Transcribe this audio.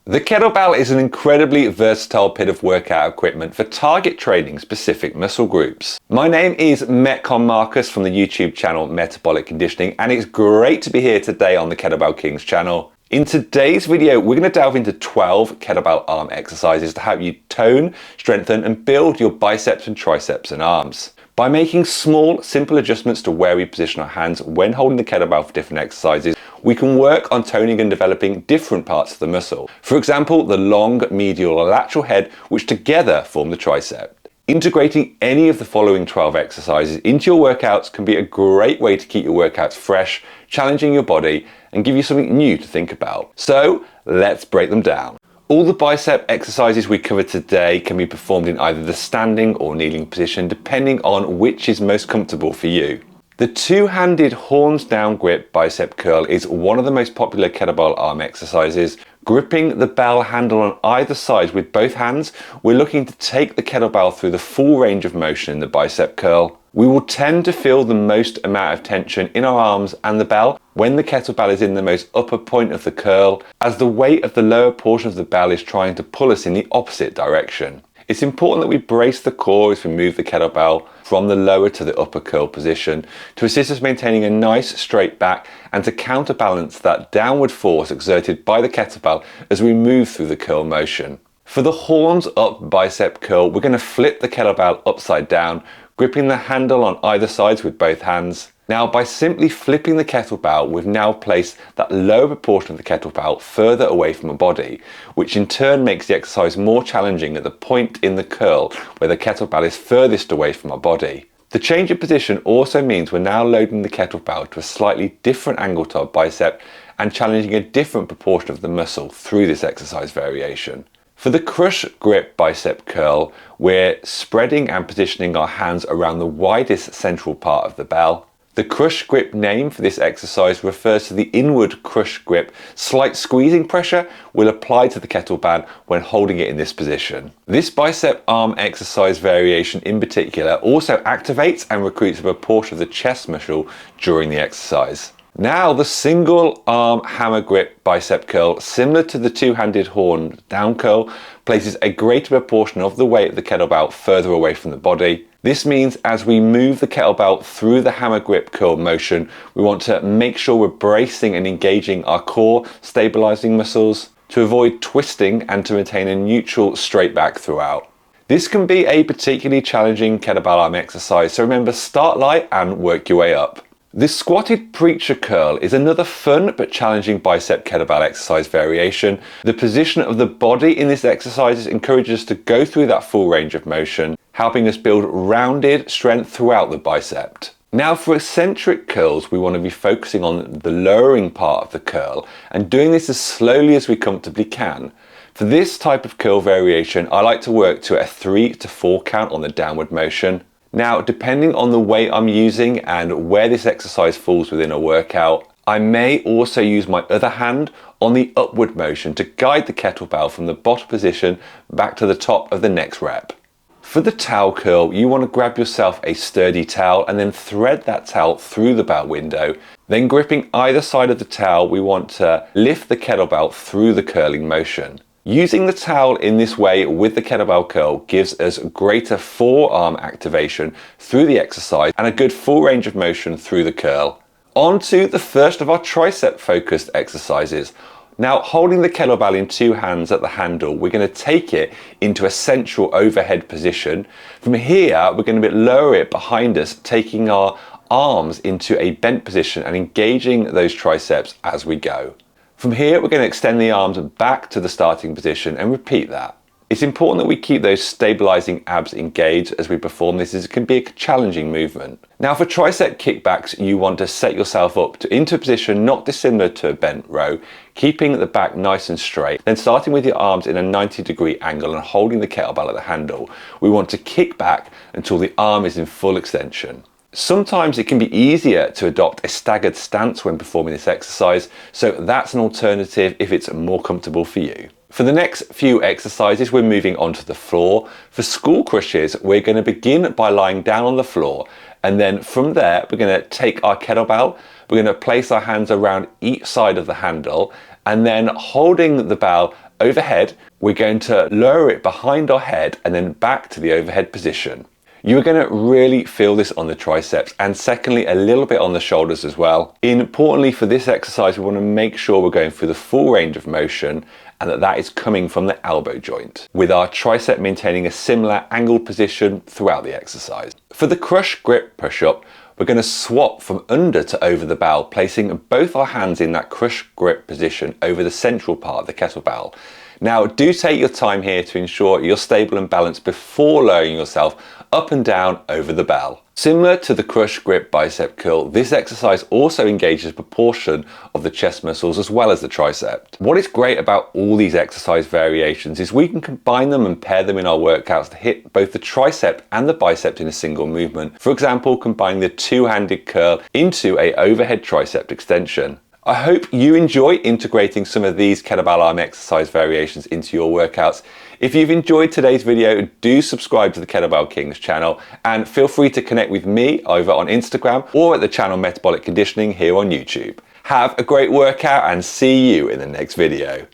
The kettlebell is an incredibly versatile bit of workout equipment for target training specific muscle groups. My name is MetConMarcus from the YouTube channel Metabolic Conditioning, and it's great to be here today on the Kettlebell Kings channel. In today's video, we're going to delve into 12 kettlebell arm exercises to help you tone, strengthen, and build your biceps and triceps and arms. By making small, simple adjustments to where we position our hands when holding the kettlebell for different exercises, we can work on toning and developing different parts of the muscle. For example, the long, medial, or lateral head, which together form the tricep. Integrating any of the following 12 exercises into your workouts can be a great way to keep your workouts fresh, challenging your body, and give you something new to think about. So, let's break them down. All the bicep exercises we cover today can be performed in either the standing or kneeling position, depending on which is most comfortable for you. The two-handed horns down grip bicep curl is one of the most popular kettlebell arm exercises. Gripping the bell handle on either side with both hands, we're looking to take the kettlebell through the full range of motion in the bicep curl. We will tend to feel the most amount of tension in our arms and the bell when the kettlebell is in the most upper point of the curl, as the weight of the lower portion of the bell is trying to pull us in the opposite direction. It's important that we brace the core as we move the kettlebell from the lower to the upper curl position to assist us maintaining a nice straight back and to counterbalance that downward force exerted by the kettlebell as we move through the curl motion. For the horns up bicep curl, we're going to flip the kettlebell upside down, gripping the handle on either side with both hands. Now, by simply flipping the kettlebell, we've now placed that lower portion of the kettlebell further away from our body, which in turn makes the exercise more challenging at the point in the curl where the kettlebell is furthest away from our body. The change of position also means we're now loading the kettlebell to a slightly different angle to our bicep and challenging a different proportion of the muscle through this exercise variation. For the crush grip bicep curl, we're spreading and positioning our hands around the widest central part of the bell. The crush grip name for this exercise refers to the inward crush grip. Slight squeezing pressure will apply to the kettlebell when holding it in this position. This bicep arm exercise variation in particular also activates and recruits a proportion of the chest muscle during the exercise. Now, the single arm hammer grip bicep curl, similar to the two-handed horn down curl, places a greater proportion of the weight of the kettlebell further away from the body. This means as we move the kettlebell through the hammer grip curl motion, we want to make sure we're bracing and engaging our core stabilizing muscles to avoid twisting and to maintain a neutral straight back throughout. This can be a particularly challenging kettlebell arm exercise, so remember, start light and work your way up. The squatted preacher curl is another fun but challenging bicep kettlebell exercise variation. The position of the body in this exercise encourages us to go through that full range of motion, helping us build rounded strength throughout the bicep. Now, for eccentric curls, we want to be focusing on the lowering part of the curl and doing this as slowly as we comfortably can. For this type of curl variation, I like to work to a 3 to 4 count on the downward motion. Now, depending on the weight I'm using and where this exercise falls within a workout, I may also use my other hand on the upward motion to guide the kettlebell from the bottom position back to the top of the next rep. For the towel curl, you want to grab yourself a sturdy towel and then thread that towel through the belt window. Then gripping either side of the towel, we want to lift the kettlebell through the curling motion. Using the towel in this way with the kettlebell curl gives us greater forearm activation through the exercise and a good full range of motion through the curl. On to the first of our tricep focused exercises. Now, holding the kettlebell in two hands at the handle, we're going to take it into a central overhead position. From here, we're going to lower it behind us, taking our arms into a bent position and engaging those triceps as we go. From here, we're going to extend the arms back to the starting position and repeat that. It's important that we keep those stabilizing abs engaged as we perform this, as it can be a challenging movement. Now, for tricep kickbacks, you want to set yourself up into a position not dissimilar to a bent row, keeping the back nice and straight. Then starting with your arms in a 90-degree angle and holding the kettlebell at the handle, we want to kick back until the arm is in full extension. Sometimes it can be easier to adopt a staggered stance when performing this exercise, so that's an alternative if it's more comfortable for you. For the next few exercises, we're moving onto the floor. For school crushes, we're going to begin by lying down on the floor, and then from there, we're going to take our kettlebell, we're going to place our hands around each side of the handle, and then holding the bell overhead. We're going to lower it behind our head and then back to the overhead position. You're going to really feel this on the triceps, and secondly, a little bit on the shoulders as well. Importantly for this exercise, we want to make sure we're going through the full range of motion and that is coming from the elbow joint, with our tricep maintaining a similar angled position throughout the exercise. For the crush grip push-up, we're going to swap from under to over the bell, placing both our hands in that crush grip position over the central part of the kettlebell. Now, do take your time here to ensure you're stable and balanced before lowering yourself up and down over the bell. Similar to the crush grip bicep curl, this exercise also engages a proportion of the chest muscles as well as the tricep. What is great about all these exercise variations is we can combine them and pair them in our workouts to hit both the tricep and the bicep in a single movement. For example, combining the two-handed curl into an overhead tricep extension. I hope you enjoy integrating some of these kettlebell arm exercise variations into your workouts. If you've enjoyed today's video, do subscribe to the Kettlebell Kings channel and feel free to connect with me over on Instagram or at the channel Metabolic Conditioning here on YouTube. Have a great workout and see you in the next video.